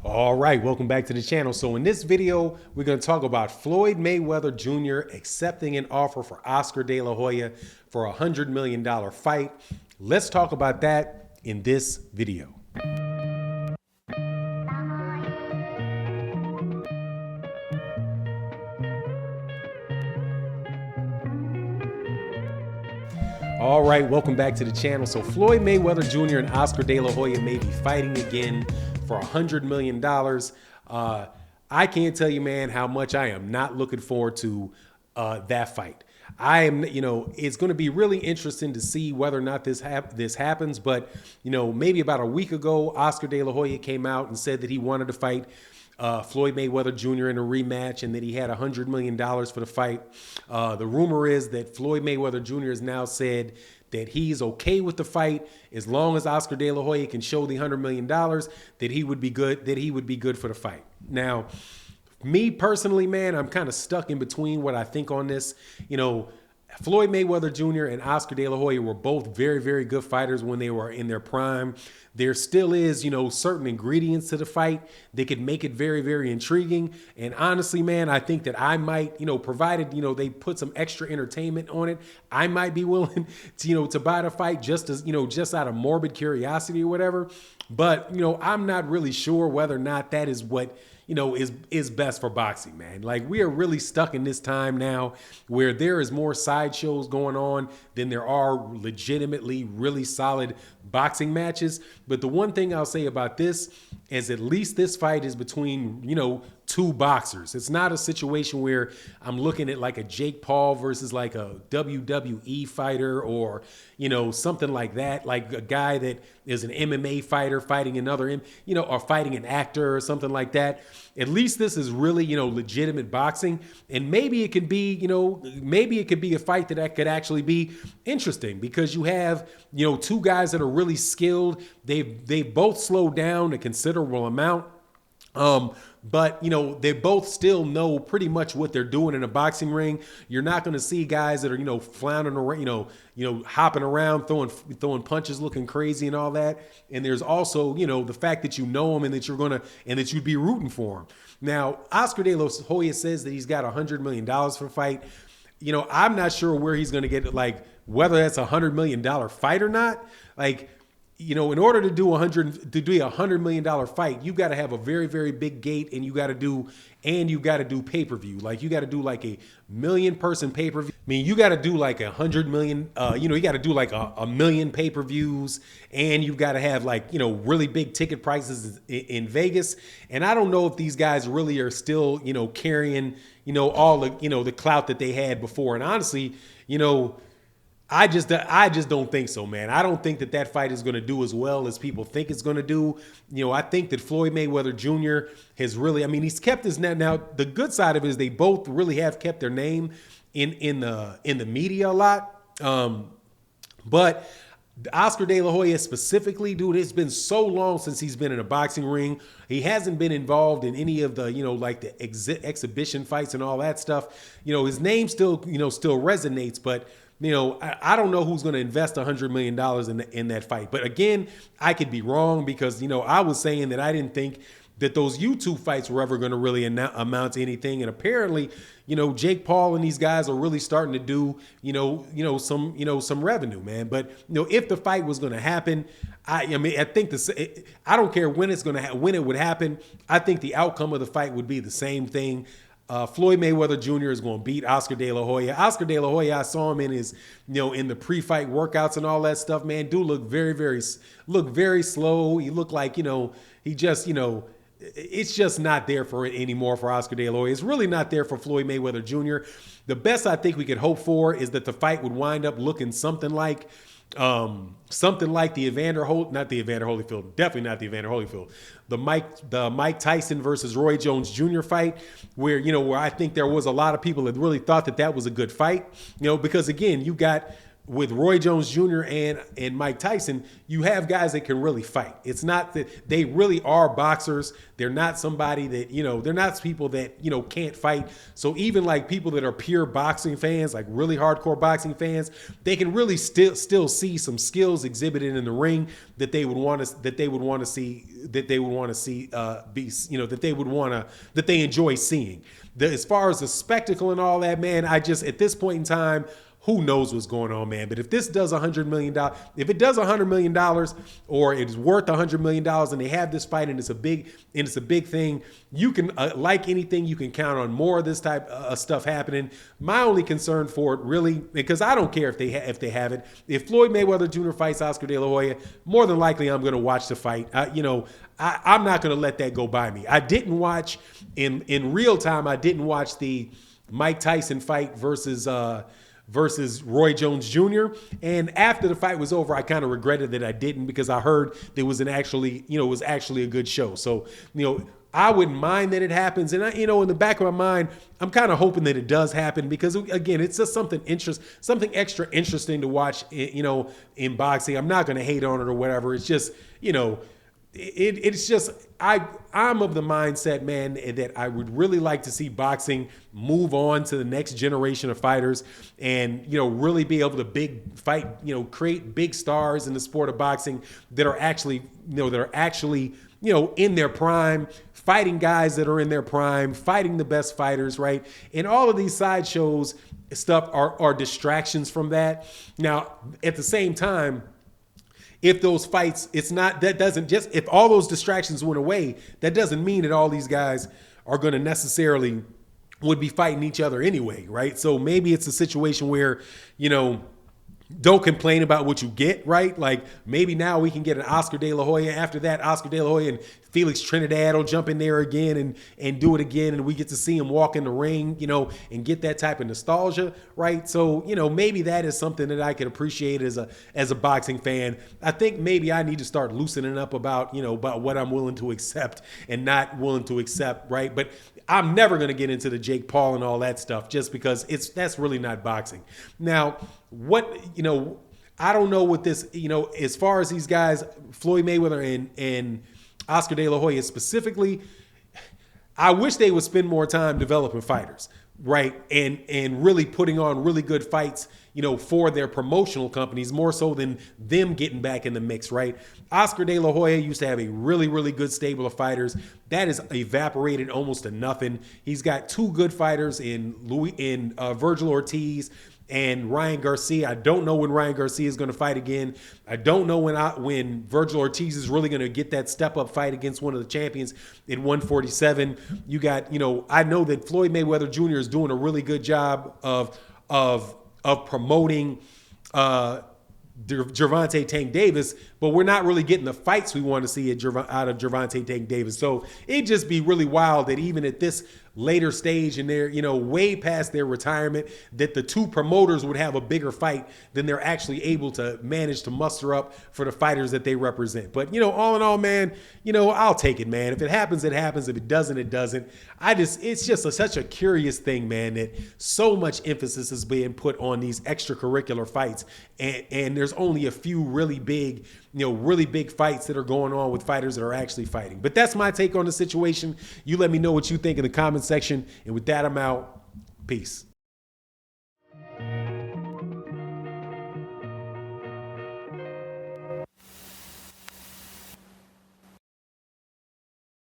All right, welcome back to the channel. So in this video, we're going to talk about Floyd Mayweather Jr. accepting an offer for Oscar De La Hoya for a $100 million fight. Let's talk about that in this video. All right, welcome back to the channel. So Floyd Mayweather Jr. and Oscar De La Hoya may be fighting again for $100 million. I can't tell you, man, how much I am not looking forward to that fight. It's going to be really interesting to see whether or not this happens. But, maybe about a week ago, Oscar De La Hoya came out and said that he wanted to fight Floyd Mayweather Jr. in a rematch and that he had $100 million for the fight. The rumor is that Floyd Mayweather Jr. has now said that he's okay with the fight as long as Oscar De La Hoya can show the $100 million that he would be good for the fight. Now, me personally, man, I'm kind of stuck in between what I think on this. Floyd Mayweather Jr. and Oscar De La Hoya were both very, very good fighters when they were in their prime. There still is, certain ingredients to the fight that could make it very, very intriguing. And honestly, man, I think that I might, provided, they put some extra entertainment on it, I might be willing to buy the fight just out of morbid curiosity or whatever. But, I'm not really sure whether or not that is what, is best for boxing, man. Like, we are really stuck in this time now where there is more sideshows going on than there are legitimately really solid boxing matches. But the one thing I'll say about this is at least this fight is between, two boxers. It's not a situation where I'm looking at like a Jake Paul versus like a WWE fighter or, something like that, like a guy that is an MMA fighter fighting another, or fighting an actor or something like that. At least this is really, legitimate boxing. And maybe it could be, a fight that could actually be interesting because you have, two guys that are really skilled. They both slowed down a considerable amount. But they both still know pretty much what they're doing in a boxing ring. You're not going to see guys that are floundering around, hopping around, throwing punches, looking crazy and all that. And there's also the fact that them and that you'd be rooting for them. Now, Oscar De La Hoya says that he's got $100 million for the fight. I'm not sure where he's going to get it, like whether that's a $100 million fight or not. Like, in order to do a $100 million fight, you got to have a very, very big gate, and you got to do pay-per-view. Like, you got to do like a 1 million person pay-per-view. I mean, you got to do like 100 million, you got to do like a million pay-per-views, and you got to have like, really big ticket prices in Vegas. And I don't know if these guys really are still, carrying, all the, the clout that they had before. And honestly, I just don't think so, man. I don't think that fight is going to do as well as people think it's going to do. I think that Floyd Mayweather Jr. has really, he's kept his name. Now, the good side of it is they both really have kept their name in the media a lot. But Oscar De La Hoya specifically, dude, it's been so long since he's been in a boxing ring. He hasn't been involved in any of the, like the exhibition fights and all that stuff. His name still, still resonates, but I don't know who's going to invest $100 million in that fight. But again, I could be wrong because, I was saying that I didn't think that those YouTube fights were ever going to really amount to anything. And apparently, Jake Paul and these guys are really starting to do, some revenue, man. But, if the fight was going to happen, I think I don't care when when it would happen. I think the outcome of the fight would be the same thing. Floyd Mayweather Jr. is going to beat Oscar De La Hoya. Oscar De La Hoya, I saw him in his, in the pre-fight workouts and all that stuff, man. Dude looked very slow. He looked like, he just, it's just not there for it anymore for Oscar De La Hoya. It's really not there for Floyd Mayweather Jr. The best I think we could hope for is that the fight would wind up looking something like the Evander Holyfield, definitely not the Evander Holyfield, the Mike Tyson versus Roy Jones Jr. fight, where I think there was a lot of people that really thought that was a good fight, because again, you got with Roy Jones Jr. and Mike Tyson, you have guys that can really fight. It's not that they really are boxers. They're not somebody that, they're not people that, can't fight. So even like people that are pure boxing fans, like really hardcore boxing fans, they can really still see some skills exhibited in the ring that they would want to that they enjoy seeing. As far as the spectacle and all that, man, at this point in time, who knows what's going on, man? But if this does $100 million, if it does $100 million, or it is worth $100 million, and they have this fight, and it's a big thing, you can, like anything, you can count on more of this type of stuff happening. My only concern for it, really, because I don't care if they have it. If Floyd Mayweather Jr. fights Oscar De La Hoya, more than likely I'm going to watch the fight. I'm not going to let that go by me. I didn't watch in real time. I didn't watch the Mike Tyson fight versus Roy Jones Jr. And after the fight was over, I kind of regretted that I didn't, because I heard there was it was actually a good show. So, I wouldn't mind that it happens. And in the back of my mind, I'm kind of hoping that it does happen, because again, it's just something extra interesting to watch, in boxing. I'm not going to hate on it or whatever. It's just, it's just, I'm of the mindset, man, that I would really like to see boxing move on to the next generation of fighters, and really be able to create big stars in the sport of boxing that are actually in their prime, fighting guys that are in their prime, fighting the best fighters, right? And all of these sideshows stuff are distractions from that. Now, at the same time, if those fights, if all those distractions went away, that doesn't mean that all these guys are going to necessarily would be fighting each other anyway, right? So maybe it's a situation where, don't complain about what you get, right? Like maybe now we can get an Oscar De La Hoya. After that, Oscar De La Hoya and Felix Trinidad will jump in there again and do it again. And we get to see him walk in the ring, and get that type of nostalgia, right? So, maybe that is something that I can appreciate as a boxing fan. I think maybe I need to start loosening up about what I'm willing to accept and not willing to accept, right? But I'm never going to get into the Jake Paul and all that stuff, just because that's really not boxing. Now, I don't know what this, as far as these guys, Floyd Mayweather and Oscar De La Hoya specifically, I wish they would spend more time developing fighters, right? And really putting on really good fights, for their promotional companies, more so than them getting back in the mix, right? Oscar De La Hoya used to have a really, really good stable of fighters. That is evaporated almost to nothing. He's got two good fighters in Virgil Ortiz and Ryan Garcia. I don't know when Ryan Garcia is going to fight again. I don't know when Virgil Ortiz is really going to get that step-up fight against one of the champions in 147. You got, I know that Floyd Mayweather Jr. is doing a really good job of promoting Gervonta Tank Davis, but we're not really getting the fights we want to see out of Gervonta Tank Davis. So it'd just be really wild that even at this later stage and they're, way past their retirement, that the two promoters would have a bigger fight than they're actually able to manage to muster up for the fighters that they represent. But, all in all, man, I'll take it, man. If it happens, it happens. If it doesn't, it doesn't. It's just such a curious thing, man, that so much emphasis is being put on these extracurricular fights. And there's only a few really big fights that are going on with fighters that are actually fighting. But that's my take on the situation. You let me know what you think in the comment section. And with that, I'm out. Peace.